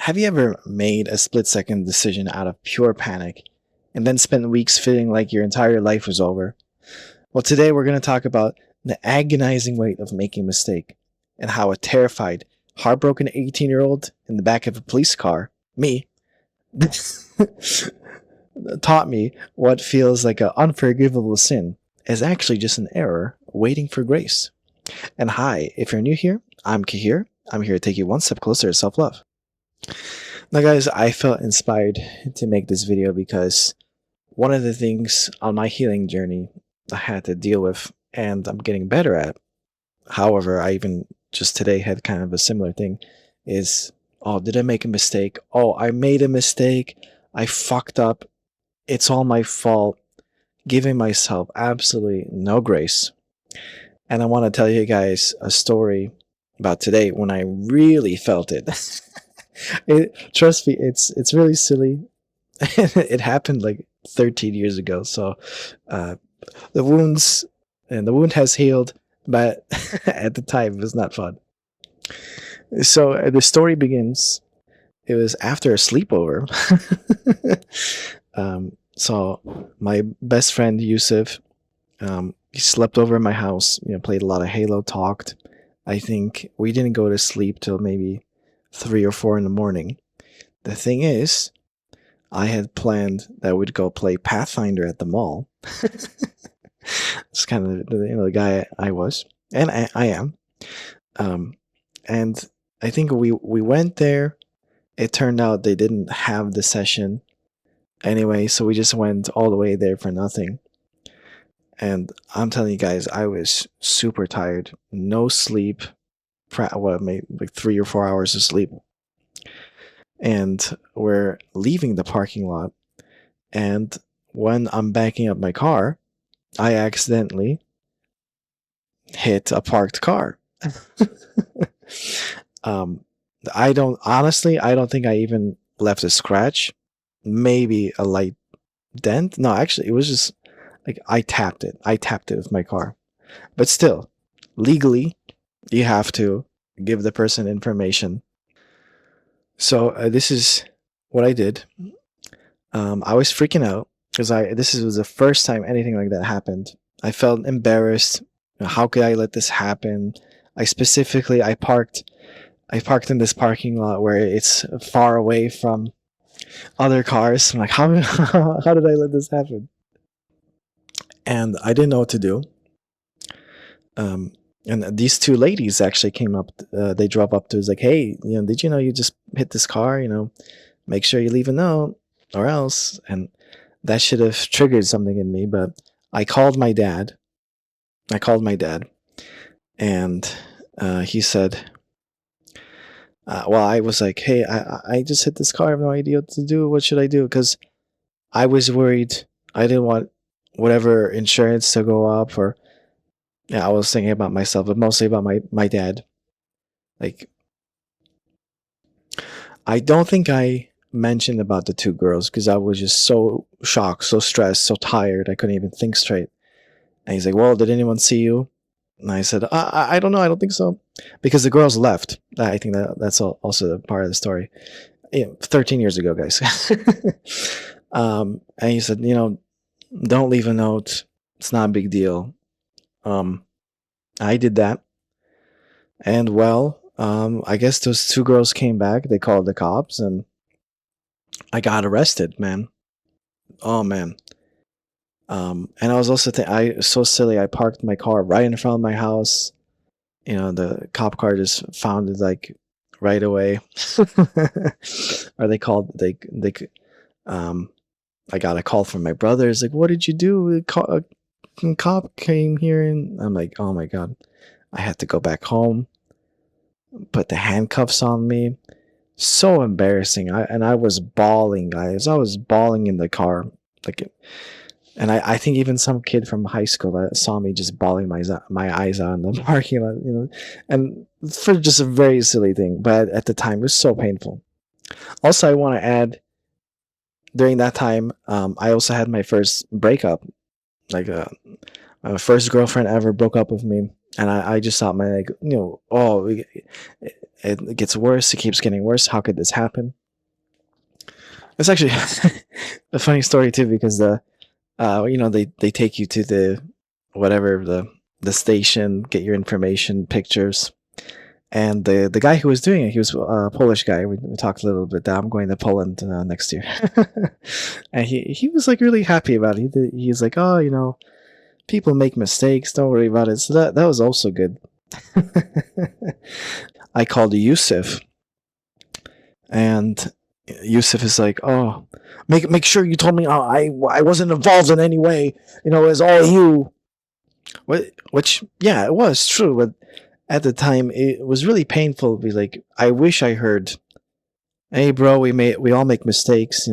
Have you ever made a split-second decision out of pure panic and then spent weeks feeling like your entire life was over? Well, today we're going to talk about the agonizing weight of making a mistake and how a terrified, heartbroken 18-year-old in the back of a police car, me, taught me what feels like an unforgivable sin is actually just an error waiting for grace. And hi, if you're new here, I'm Cahir. I'm here to take you one step closer to self-love. Now guys, I felt inspired to make this video because one of the things on my healing journey I had to deal with and I'm getting better at, however, I even just today had kind of a similar thing, is, oh, did I make a mistake? Oh, I made a mistake. I fucked up. It's all my fault. Giving myself absolutely no grace. And I want to tell you guys a story about today when I really felt it. Trust me, it's really silly. It happened like 13 years ago, so the wound has healed, but at the time it was not fun. So the story begins. It was after a sleepover. So my best friend Yusuf, he slept over at my house. Played a lot of Halo, talked. I think we didn't go to sleep till maybe 3 or 4 in the morning. The thing is, I had planned that we'd go play Pathfinder at the mall. It's kind of the guy I was, and I am. And I think we went there. It turned out they didn't have the session anyway, so we just went all the way there for nothing. And I'm telling you guys, I was super tired. No sleep. Maybe like 3 or 4 hours of sleep. And we're leaving the parking lot. And when I'm backing up my car, I accidentally hit a parked car. I don't think I even left a scratch. Maybe a light dent. No, actually, it was just like I tapped it. I tapped it with my car. But still, legally, you have to give the person information. So this is what I did. I was freaking out because this was the first time anything like that happened. I felt embarrassed. How could I let this happen? I parked in this parking lot where it's far away from other cars. I'm like, how did I let this happen? And I didn't know what to do. And these two ladies actually came up. They drove up to us like, hey, did you know you just hit this car? Make sure you leave a note or else. And that should have triggered something in me. But I called my dad. And he said, well, I was like, hey, I just hit this car. I have no idea what to do. What should I do? Because I was worried. I didn't want whatever insurance to go up, or I was thinking about myself, but mostly about my dad. Like, I don't think I mentioned about the two girls because I was just so shocked, so stressed, so tired. I couldn't even think straight. And he's like, well, did anyone see you? And I said, I don't know. I don't think so. Because the girls left. I think that's also part of the story. 13 years ago, guys. And he said, don't leave a note. It's not a big deal. I did that. And well, I guess those two girls came back. They called the cops and I got arrested, man. Oh, man. And I was also so silly. I parked my car right in front of my house. The cop car just found it like right away. Or they called. I got a call from my brother. It's like, what did you do? A cop came here, and I'm like, oh my god. I had to go back home, put the handcuffs on me. So embarrassing. I was bawling, guys. I was bawling in the car, and I think even some kid from high school that saw me just bawling my eyes out in the parking lot, and for just a very silly thing. But at the time, it was so painful. Also, I want to add, during that time, I also had my first breakup. Like, my first girlfriend ever broke up with me. And I just thought, my, like, oh, it gets worse. It keeps getting worse. How could this happen? It's actually a funny story too, because they take you to the whatever the station, get your information, pictures, and the guy who was doing it, he was a Polish guy. We talked a little bit. That I'm going to Poland next year, and he was like really happy about it. He's like, oh, people make mistakes. Don't worry about it. So that was also good. I called Yusuf, and Yusuf is like, oh, make sure you told me I wasn't involved in any way. It was all you. Which, yeah, it was true, but at the time it was really painful to be like, I wish I heard, hey bro, we all make mistakes,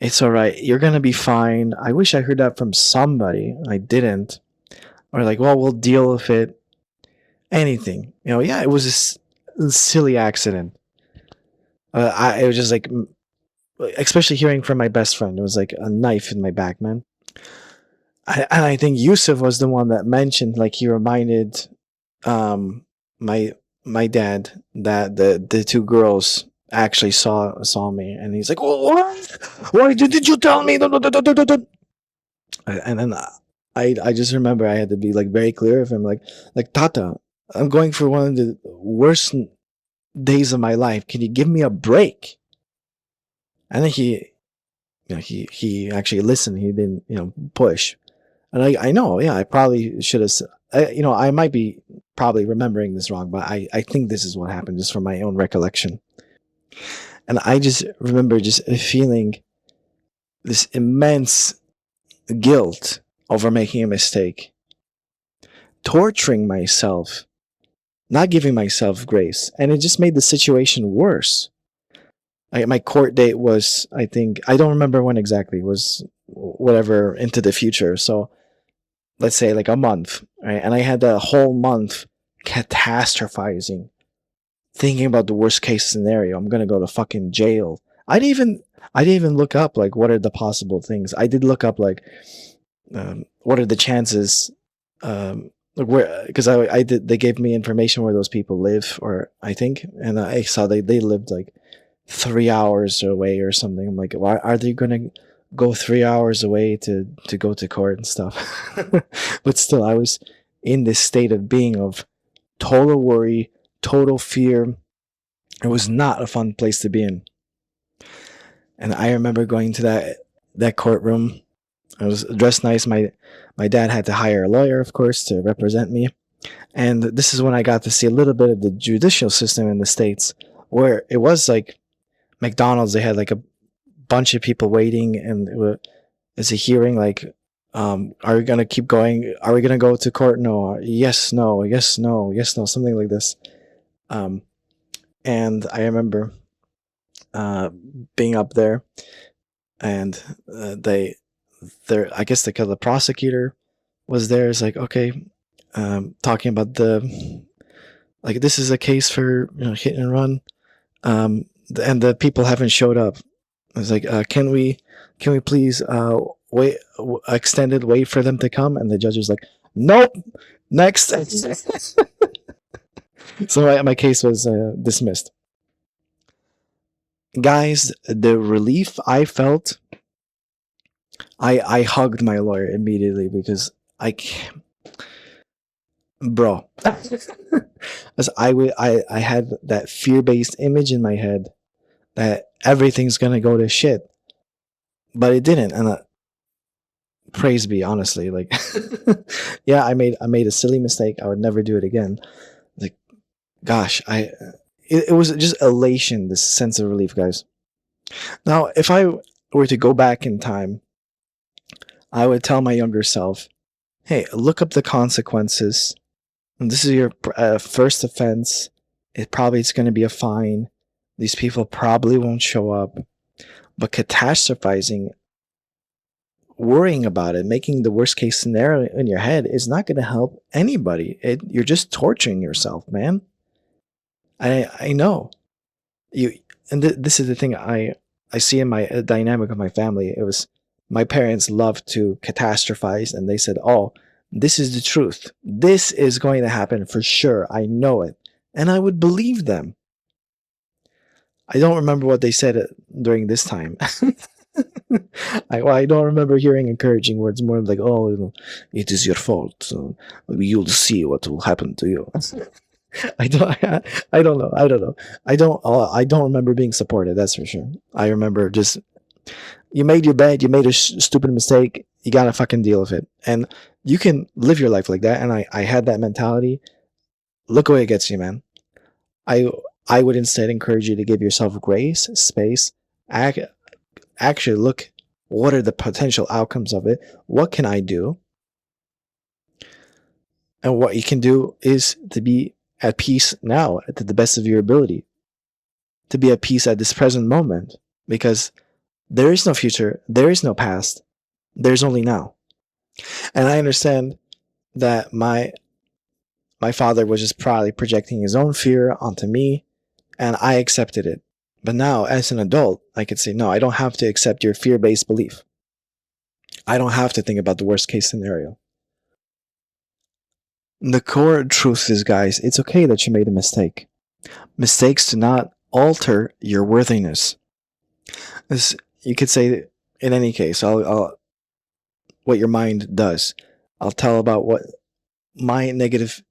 it's all right, you're gonna be fine. I wish I heard that from somebody. I didn't. Or like, well, we'll deal with it. Anything, yeah, it was a silly accident. It was just like, especially hearing from my best friend, it was like a knife in my back, man. And I think Yusuf was the one that mentioned, like, he reminded my dad that the two girls actually saw me, and he's like, oh, why did you tell me? And then I just remember I had to be like very clear with him, like Tata, I'm going for one of the worst days of my life. Can you give me a break? And then he actually listened. He didn't push. And I know, yeah, I probably should have, I might be probably remembering this wrong, but I think this is what happened, just from my own recollection. And I just remember just feeling this immense guilt over making a mistake, torturing myself, not giving myself grace. And it just made the situation worse. My court date was, I think, I don't remember when exactly, was whatever into the future. So let's say like a month, right? And I had a whole month catastrophizing, thinking about the worst case scenario. I'm gonna go to fucking jail. I didn't even look up like what are the possible things. I did look up like what are the chances, where, because I did, they gave me information where those people live, or I think, and I saw they lived like 3 hours away or something. I'm like, why are they gonna go 3 hours away to go to court and stuff? But still, I was in this state of being of total worry, total fear. It was not a fun place to be in. And I remember going to that courtroom. I was dressed nice. My dad had to hire a lawyer, of course, to represent me. And this is when I got to see a little bit of the judicial system in the States, where it was like McDonald's. They had like a bunch of people waiting, and it's a hearing, like, are we gonna keep going? Are we gonna go to court? No. Yes, no. Yes, no. Yes, no. Something like this. And I remember being up there, and I guess the prosecutor was there. It's like, okay, talking about like, this is a case for hit and run, and the people haven't showed up. It's like, can we please wait, extended wait for them to come? And the judge was like, nope, next. So my case was dismissed. Guys, the relief I felt, I hugged my lawyer immediately, because bro, as I had that fear-based image in my head that everything's gonna go to shit, but it didn't. And praise be, honestly, like, yeah, I made a silly mistake. I would never do it again. Like, gosh, it was just elation, this sense of relief, guys. Now, if I were to go back in time, I would tell my younger self, hey, look up the consequences. And this is your first offense. It's going to be a fine. These people probably won't show up. But catastrophizing, worrying about it, making the worst case scenario in your head, is not going to help anybody. You're just torturing yourself, man. I know. This is the thing I see in my dynamic of my family. It was, my parents loved to catastrophize, and they said, oh, This is the truth. This is going to happen for sure. I know it. And I would believe them. I don't remember what they said during this time. I don't remember hearing encouraging words, more like, oh, it is your fault. So you'll see what will happen to you. I don't know. I don't remember being supported. That's for sure. I remember just, you made your bed, you made a stupid mistake, you gotta fucking deal with it. And you can live your life like that. And I had that mentality. Look where it gets you, man. I would instead encourage you to give yourself grace, space, actually look, what are the potential outcomes of it? What can I do? And what you can do is to be at peace now, to the best of your ability, to be at peace at this present moment, because there is no future, there is no past, there's only now. And I understand that my father was just probably projecting his own fear onto me, and I accepted it. But now, as an adult, I could say, no, I don't have to accept your fear-based belief. I don't have to think about the worst-case scenario. The core truth is, guys, it's okay that you made a mistake. Mistakes do not alter your worthiness. As you could say, in any case, I'll what your mind does. I'll tell about what my negative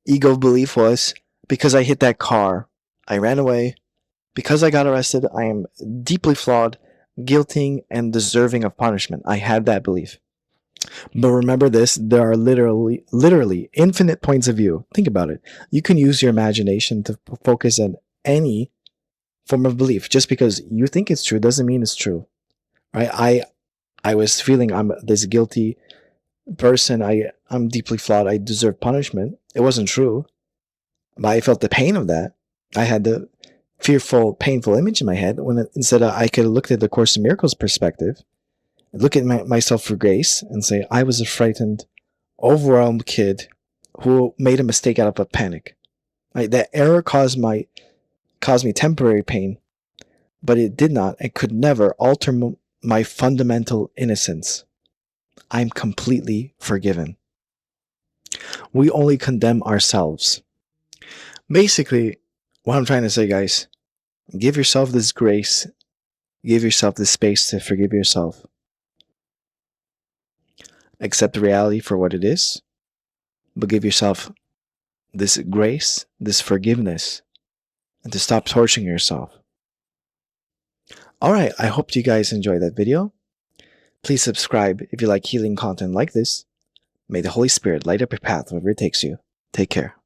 ego belief was. Because I hit that car, I ran away. Because I got arrested, I am deeply flawed, guilty, and deserving of punishment. I had that belief. But remember this, there are literally infinite points of view. Think about it. You can use your imagination to focus on any form of belief. Just because you think it's true doesn't mean it's true. Right? I was feeling I'm this guilty person. I'm deeply flawed. I deserve punishment. It wasn't true. But I felt the pain of that. I had the fearful, painful image in my head when instead I could have looked at the Course in Miracles perspective, look at myself for grace and say, I was a frightened, overwhelmed kid who made a mistake out of a panic. Right? That error caused me temporary pain, but it did not and could never alter my fundamental innocence. I'm completely forgiven. We only condemn ourselves. Basically, what I'm trying to say, guys, give yourself this grace, give yourself this space to forgive yourself. Accept reality for what it is, but give yourself this grace, this forgiveness, and to stop torturing yourself. Alright, I hope you guys enjoyed that video. Please subscribe if you like healing content like this. May the Holy Spirit light up your path wherever it takes you. Take care.